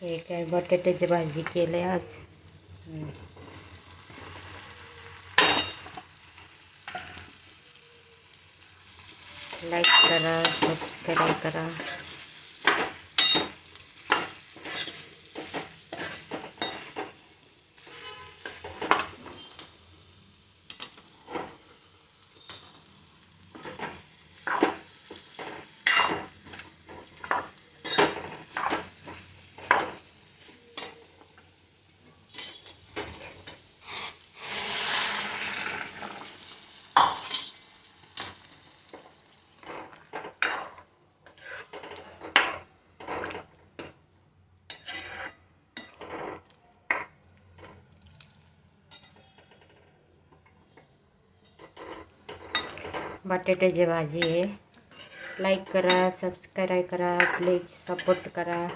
हे काय बटाट्याची भाजी केली आज. लाईक करा, सबस्क्राईब करा. बटाट्याची भाजी आहे. लाईक करा, सबस्क्राईब करा, प्लीज सपोर्ट करा.